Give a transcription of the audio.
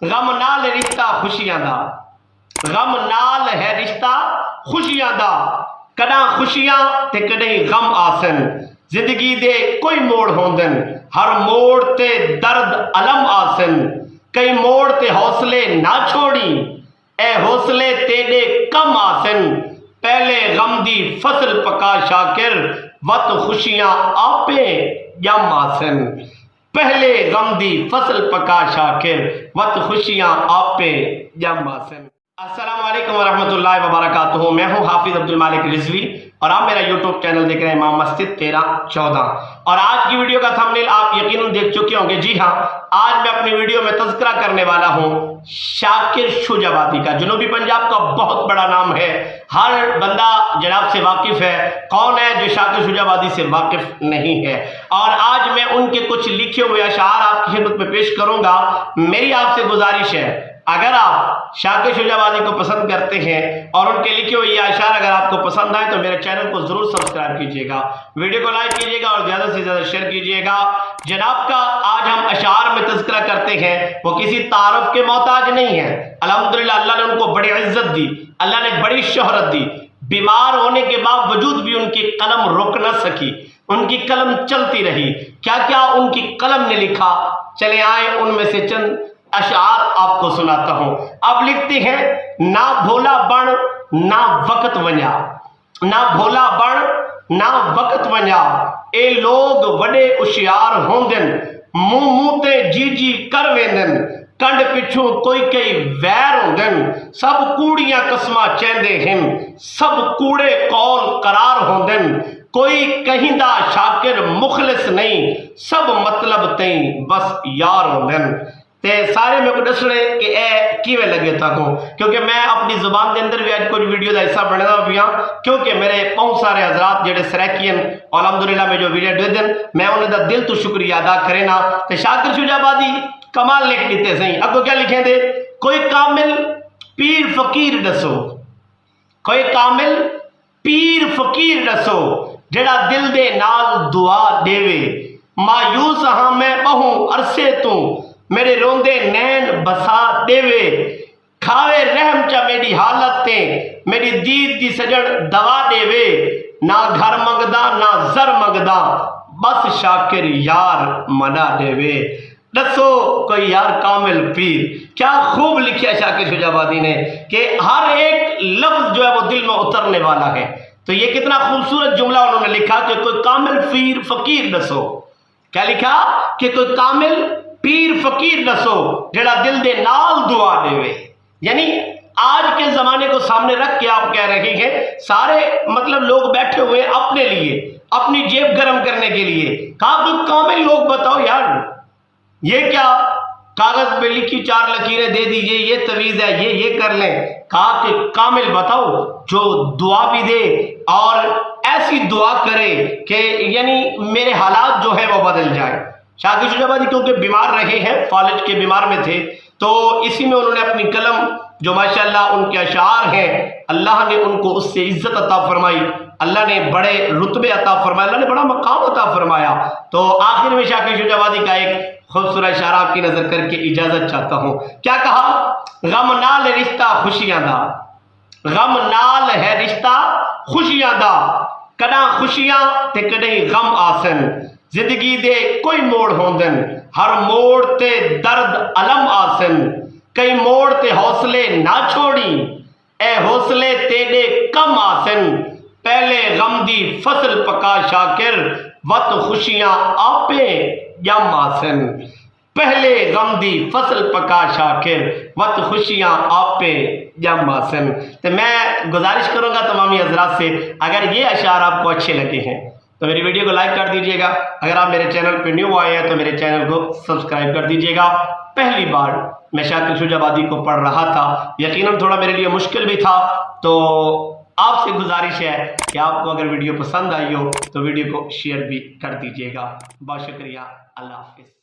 غم نال رشتہ خوشیاں دا، غم نال ہے رشتہ خوشیاں دا، کداں خوشیاں تے کدیں غم آسن، زندگی دے کوئی موڑ ہوندن، ہر موڑ تے درد علم آسن، کئی موڑ تے حوصلے نہ چھوڑی، اے حوصلے تیرے کم آسن، پہلے غم دی فصل پکا شاکر، وقت خوشیاں آپے یم آسن، پہلے غم دی فصل پکا شاکر، وقت خوشیاں آپے یم آسن۔ السلام علیکم ورحمۃ اللہ وبرکاتہ، میں ہوں حافظ عبدالمالک رضوی اور آپ میرا یوٹیوب چینل دیکھ رہے ہیں امام مسجد 1314، اور آج کی ویڈیو کا تھمبنیل آپ یقیناً دیکھ چکے ہوں گے۔ جی ہاں، آج میں اپنی ویڈیو میں تذکرہ کرنے والا ہوں شاکر شجاع آبادی کا۔ جنوبی پنجاب کا بہت بڑا نام ہے، ہر بندہ جناب سے واقف ہے، کون ہے جو شاکر شجاع آبادی سے واقف نہیں ہے؟ اور آج میں ان کے کچھ لکھے ہوئے اشعار آپ کی خدمت میں پیش کروں گا۔ میری آپ سے گزارش ہے، اگر آپ شاکر شجاع آبادی کو پسند کرتے ہیں اور ان کے لکھے ہوئے یہ اشعار اگر آپ کو پسند آئے تو میرے چینل کو ضرور سبسکرائب کیجئے گا، ویڈیو کو لائک کیجئے گا اور زیادہ سے زیادہ شیئر کیجئے گا۔ جناب کا آج ہم اشعار میں تذکرہ کرتے ہیں، وہ کسی تعارف کے محتاج نہیں ہیں۔ الحمدللہ اللہ نے ان کو بڑی عزت دی، اللہ نے بڑی شہرت دی، بیمار ہونے کے باوجود بھی ان کی قلم رک نہ سکی، ان کی قلم چلتی رہی۔ کیا کیا ان کی قلم نے لکھا، چلے آئیں ان میں سے چند اشعار آپ کو سناتا ہوں۔ اب لکھتے ہیں، نہ بھولا بن نہ وقت ونیا، نہ بھولا بن نہ وقت ونیا، اے لوگ وڈے ہوشیار ہوندن، منہ تے جی جی کر ویندن، کنڈ پچھوں کوئی کئی ویر ہوندن، سب کوڑیاں قسماں چیندے ہیں، سب کوڑے قول قرار ہوندن، کوئی کہیں دا شاکر مخلص نہیں، سب مطلب تیں بس یار ہوندن۔ تے سارے میں کو دسنے کہ اے کیویں لگے تھا کو، کیونکہ میں اپنی زبان دے اندر بھی آج کچھ ویڈیو دا حصہ بننا بھی ہاں، کیونکہ میرے بہت سارے حضرات جڑے سریکین الحمدللہ میں جو ویڈیو دے دن میں انہیں دا دل تو شکریہ ادا کرے نا۔ تے شاکر شجاع آبادی کمال لکھ دیتے سہیں، اب کو کیا لکھیں دے، کوئی کامل پیر فقیر دسو، کوئی کامل پیر فقیر دسو، جڑا دل دے نال دعا دیوے، مایوس ہاں میں بہوں عرصے تو، میرے روندے نین بسا دیوے، کھاوے رحم چا میری حالت تے، میری دید دی سجن دوا دیوے، نہ گھر مگدا نہ زر مگدا، بس شاکر یار منا دیوے۔ دسو کوئی یار کامل پیر، کیا خوب لکھیا شاکر شجاع آبادی نے کہ ہر ایک لفظ جو ہے وہ دل میں اترنے والا ہے۔ تو یہ کتنا خوبصورت جملہ انہوں نے لکھا کہ کوئی کامل پیر فقیر دسو، کیا لکھا کہ کوئی کامل پیر فقیر دسو، جڑا دل دے نال دعا دیوے۔ یعنی آج کے زمانے کو سامنے رکھ کے آپ کہہ رہے ہیں سارے مطلب لوگ بیٹھے ہوئے اپنے لیے، اپنی جیب گرم کرنے کے لیے، کہا کوئی کامل لوگ بتاؤ یار، یہ کیا کاغذ پہ لکھی چار لکیریں دے دیجئے، یہ تویز ہے، یہ کر لیں۔ کہا کہ کامل بتاؤ جو دعا بھی دے اور ایسی دعا کرے کہ یعنی میرے حالات جو ہے وہ بدل جائے۔ شاکر شجاع آبادی کیونکہ بیمار رہے ہیں، فالج کے بیمار میں تھے، تو اسی میں انہوں نے اپنی قلم جو ماشاءاللہ ان کے اشعار ہیں، اللہ نے ان کو اس سے عزت عطا فرمائی، اللہ نے بڑے رتبے عطا فرمایا، اللہ نے بڑا مقام عطا فرمایا۔ تو آخر میں شاکر شجاع آبادی کا ایک خوبصورت اشعار آپ کی نظر کر کے اجازت چاہتا ہوں۔ کیا کہا، غم نال رشتہ خوشیاں دا، غم نال ہے رشتہ خوشیاں دا، کداں خوشیاں تے کدیں غم آسن، زندگی دے کوئی موڑ ہوندن، ہر موڑ تے درد علم آسن، کئی موڑ تے حوصلے نہ چھوڑی، اے حوصلے تیرے کم آسن، پہلے غم دی فصل پکا شاکر، وقت خوشیاں آپے یم آسن، پہلے غم دی فصل پکا شاکر، وقت خوشیاں آپے یم آسن۔ تو میں گزارش کروں گا تمامی حضرات سے، اگر یہ اشعار آپ کو اچھے لگے ہیں تو میری ویڈیو کو لائک کر دیجئے گا، اگر آپ میرے چینل پہ نیو آئے ہیں تو میرے چینل کو سبسکرائب کر دیجئے گا۔ پہلی بار میں شاکر شجاع آبادی کو پڑھ رہا تھا، یقیناً تھوڑا میرے لیے مشکل بھی تھا، تو آپ سے گزارش ہے کہ آپ کو اگر ویڈیو پسند آئی ہو تو ویڈیو کو شیئر بھی کر دیجئے گا۔ بہت شکریہ، اللہ حافظ۔